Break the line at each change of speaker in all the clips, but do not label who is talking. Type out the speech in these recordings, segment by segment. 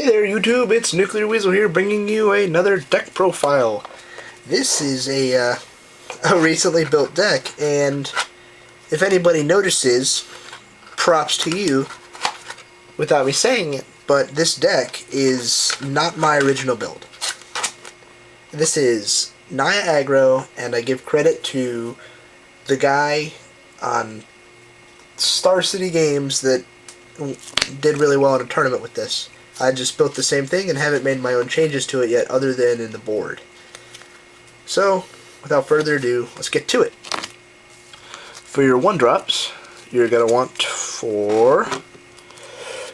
Hey there YouTube, it's NucIearWeaseI here bringing you another deck profile. This is a recently built deck, and if anybody notices, props to you without me saying it, but this deck is not my original build. This is Naya Aggro, and I give credit to the guy on Star City Games that did really well in a tournament with this. I just built the same thing and haven't made my own changes to it yet other than in the board. So, without further ado, let's get to it. For your 1-drops, you're going to want 4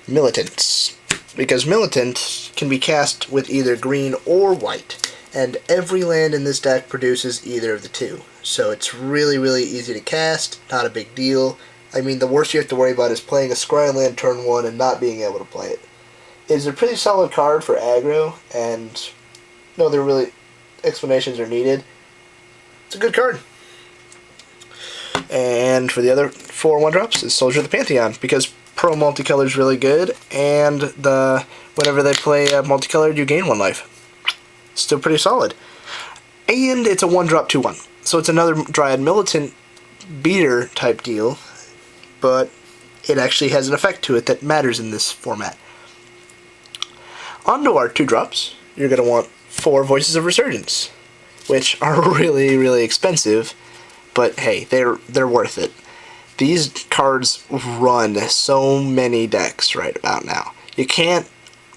Militants. Because Militant can be cast with either green or white, and every land in this deck produces either of the two. So it's really, really easy to cast, not a big deal. I mean, the worst you have to worry about is playing a scry land turn 1 and not being able to play it. It's a pretty solid card for aggro, and no other really explanations are needed. It's a good card. And for the other 4 1-drops is Soldier of the Pantheon, because Pro multicolor is really good, and whenever they play multicolored, you gain 1 life. Still pretty solid. And it's a 1-drop 2/1. So it's another Dryad Militant beater type deal, but it actually has an effect to it that matters in this format. Onto our 2-drops, you're going to want 4 Voices of Resurgence, which are really, really expensive, but hey, they're worth it. These cards run so many decks right about now. You can't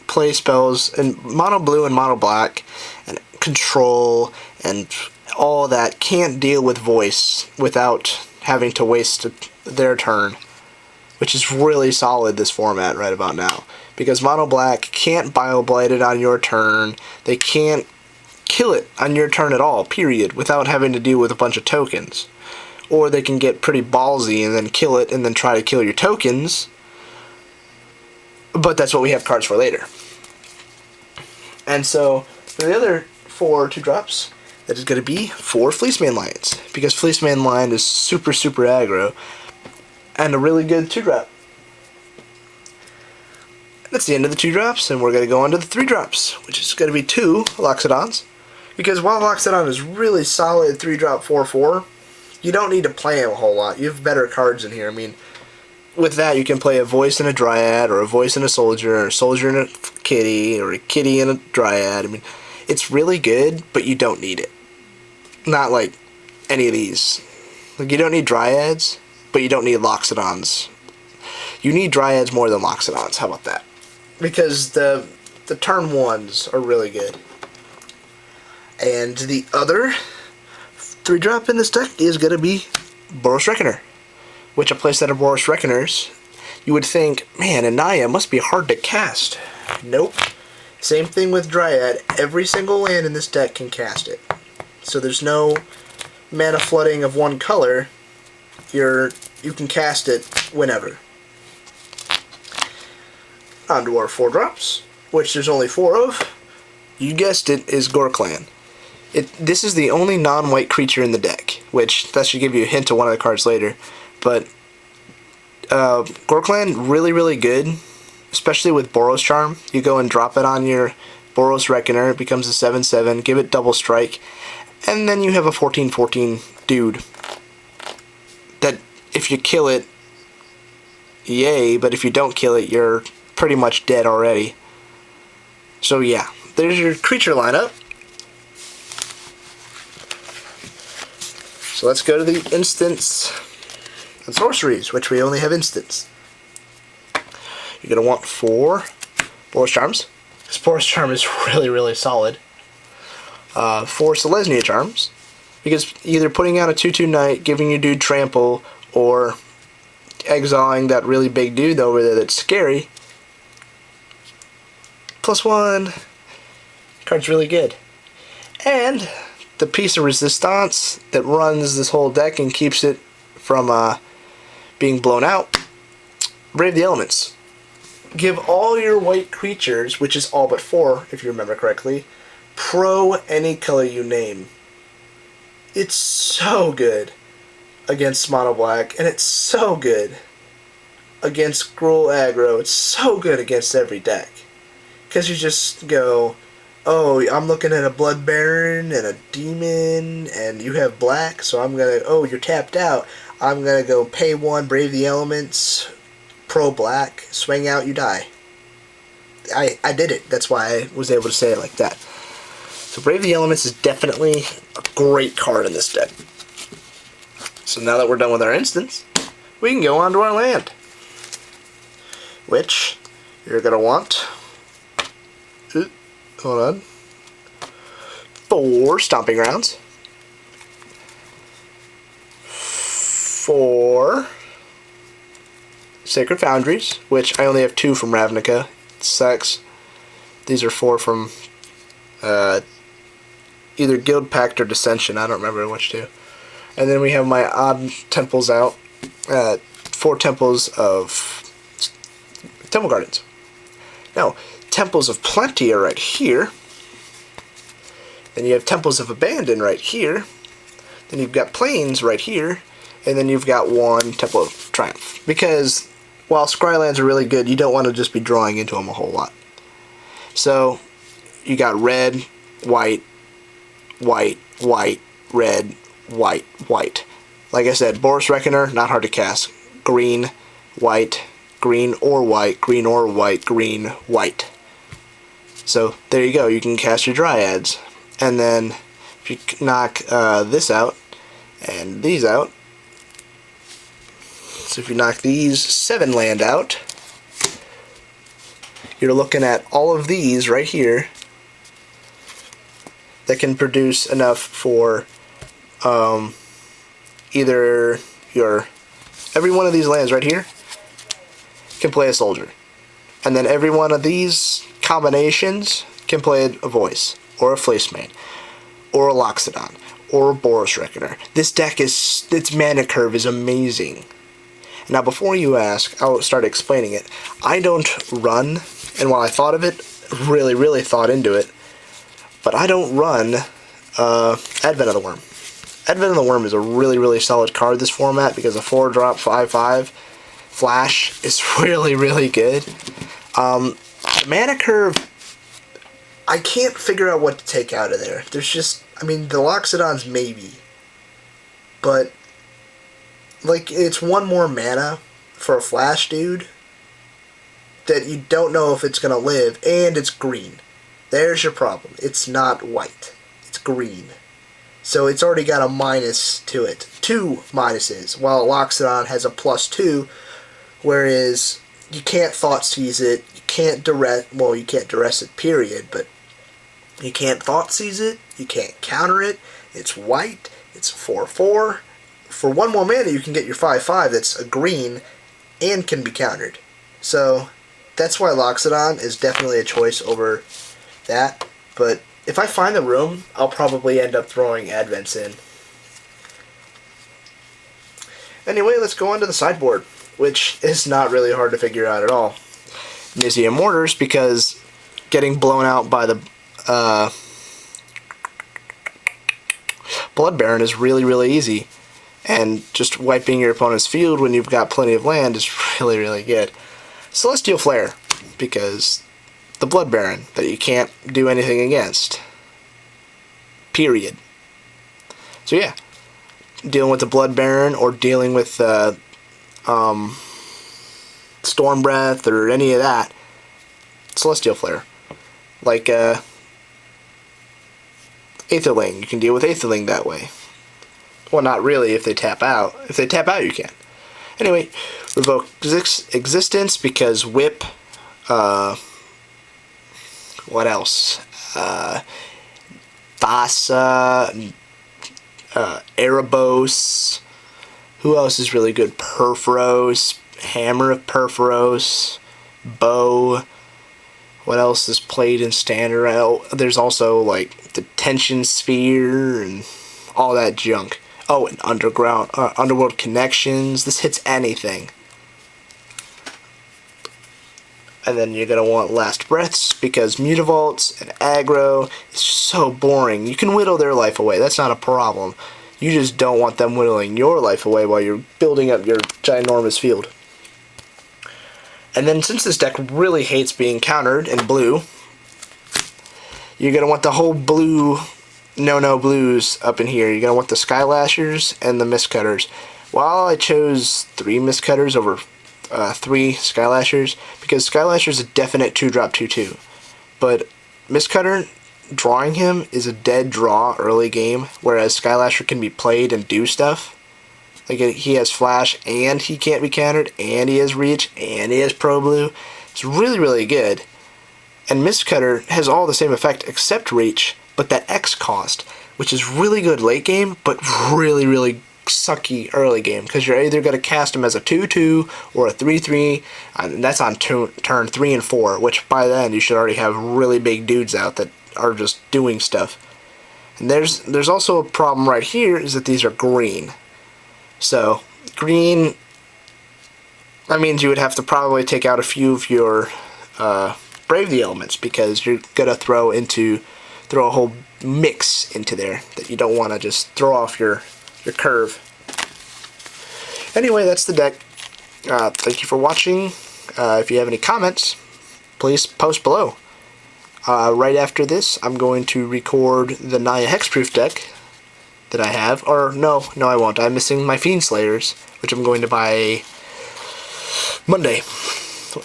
play spells in mono blue and mono black, and control, and all that can't deal with voice without having to waste their turn, which is really solid this format right about now. Because mono black can't bioblight it on your turn, they can't kill it on your turn at all, period, without having to deal with a bunch of tokens. Or they can get pretty ballsy and then kill it and then try to kill your tokens, but that's what we have cards for later. And so, for the other 4 2-drops, that is going to be 4 Fleeceman Lions, because Fleeceman Lion is super, super aggro, and a really good 2-drop. That's the end of the 2-drops, and we're going to go on to the 3-drops, which is going to be 2 Loxodons. Because while Loxodon is really solid 3-drop 4/4, you don't need to play him a whole lot. You have better cards in here. I mean, with that you can play a Voice and a Dryad, or a Voice and a Soldier, or a Soldier and a Kitty, or a Kitty and a Dryad. I mean, it's really good, but you don't need it. Not like any of these. Like, you don't need Dryads, but you don't need Loxodons. You need Dryads more than Loxodons. How about that? Because the turn 1s are really good. And the other 3-drop in this deck is going to be Boros Reckoner, which a playset of Boros Reckoners, you would think, man, Anaya must be hard to cast. Nope. Same thing with Dryad. Every single land in this deck can cast it. So there's no mana flooding of one color. You can cast it whenever. Onto our 4-drops, which there's only 4 of. You guessed it, is Gorklan. This is the only non-white creature in the deck, which that should give you a hint to one of the cards later. But Gorklan, really, really good, especially with Boros Charm. You go and drop it on your Boros Reckoner, it becomes a 7/7, give it double strike, and then you have a 14/14 dude. That, if you kill it, yay, but if you don't kill it, you're pretty much dead already. So yeah, there's your creature lineup. So let's go to the instants and sorceries, which we only have instants. You're going to want 4 Boros Charms, because Boros Charm is really, really solid. 4 Selesnya Charms, because either putting out a 2/2 Knight, giving your dude trample, or exiling that really big dude over there that's scary. +1. Card's really good. And the piece of resistance that runs this whole deck and keeps it from being blown out, Brave the Elements. Give all your white creatures, which is all but 4 if you remember correctly, pro any color you name. It's so good against mono black, and it's so good against Gruul aggro. It's so good against every deck. because you just go, oh, I'm looking at a Blood Baron and a Demon, and you have black, so I'm gonna, oh, you're tapped out. I'm gonna go pay 1, Brave the Elements, pro black, swing out, you die. I did it. That's why I was able to say it like that. So Brave the Elements is definitely a great card in this deck. So now that we're done with our instance, we can go on to our land, which you're going to want, hold on, 4 Stomping Grounds, 4 Sacred Foundries, which I only have 2 from Ravnica. It sucks. These are 4 from either Guild Pact or Dissension. I don't remember which 2. And then we have my odd temples out. 4 temples of Temple Gardens. Now, Temples of Plenty are right here. Then you have Temples of Abandon right here. Then you've got Plains right here. And then you've got 1 Temple of Triumph. Because while Scrylands are really good, you don't want to just be drawing into them a whole lot. So, you got red, white, white, white, red, white, white. Like I said, Boros Reckoner, not hard to cast. Green, white, green or white, green or white, green, white. So there you go, you can cast your Dryads. And then if you knock this out and these out, so if you knock these 7 land out, you're looking at all of these right here that can produce enough for either every one of these lands right here can play a soldier, and then every one of these combinations can play a voice or a Fleecemane or a Loxodon or a Boros Reckoner. This deck is, its mana curve is amazing. Now before you ask, I'll start explaining it. I don't run, and while I thought of it, really thought into it, but I don't run Advent of the Worm. Advent of the Worm is a really solid card this format because a 4-drop 5/5 flash is really good. Mana curve, I can't figure out what to take out of there. There's just, I mean, the Loxodons maybe, but like it's 1 more mana for a flash dude that you don't know if it's gonna live, and it's green. There's your problem. It's not white. It's green. So it's already got a minus to it. 2 minuses, while Loxodon has a +2, whereas you can't Thought Seize it, you can't Duress, well, you can't Duress it, period, but you can't Thought Seize it, you can't counter it, it's white, it's 4/4. For 1 more mana, you can get your 5/5 that's a green and can be countered. So that's why Loxodon is definitely a choice over that, but if I find the room, I'll probably end up throwing Advents in. Anyway, let's go on to the sideboard, which is not really hard to figure out at all. Nizia Mortars, because getting blown out by the Blood Baron is really easy. And just wiping your opponent's field when you've got plenty of land is really good. Celestial Flare, because the Blood Baron that you can't do anything against. Period. So yeah, dealing with the Blood Baron or dealing with Storm Breath or any of that, Celestial Flare. Like Aetherling, you can deal with Aetherling that way. Well, not really if they tap out. If they tap out, you can. Anyway, Revoke Existence because Whip. What else? Thassa, Erebos. Who else is really good? Perforos, Hammer of Perforos, Bow. What else is played in Standard? There's also like the Tension Sphere and all that junk. Oh, and Underworld Connections. This hits anything. And then you're going to want Last Breaths because Mutavaults and Aggro is so boring. You can whittle their life away. That's not a problem. You just don't want them whittling your life away while you're building up your ginormous field. And then since this deck really hates being countered in blue, you're going to want the whole blue, no blues up in here. You're going to want the Skylashers and the Mistcutters. While I chose 3 Mistcutters over 3 Skylashers, because Skylasher is a definite 2-drop 2/2. But Mistcutter, drawing him is a dead draw early game, whereas Skylasher can be played and do stuff. Like, he has Flash, and he can't be countered, and he has Reach, and he has Pro Blue. It's really, really good. And Mistcutter has all the same effect except Reach, but that X cost, which is really good late game, but really, really sucky early game, because you're either going to cast him as a 2/2 or a 3/3, and that's on turn 3 and 4, which by then you should already have really big dudes out that are just doing stuff. And there's also a problem right here, is that these are green. So green, that means you would have to probably take out a few of your Brave the Elements, because you're going to throw a whole mix into there that you don't want to just throw off your curve. Anyway, that's the deck. Thank you for watching. If you have any comments, please post below. Right after this, I'm going to record the Naya Hexproof deck that I have. Or, no, I won't. I'm missing my Fiend Slayers, which I'm going to buy Monday.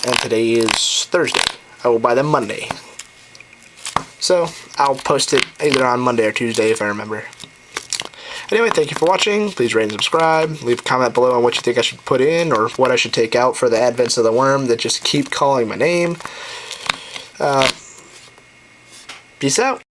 And today is Thursday. I will buy them Monday. So, I'll post it either on Monday or Tuesday if I remember. Anyway, thank you for watching. Please rate and subscribe. Leave a comment below on what you think I should put in or what I should take out for the advents of the worm that just keep calling my name. Peace out.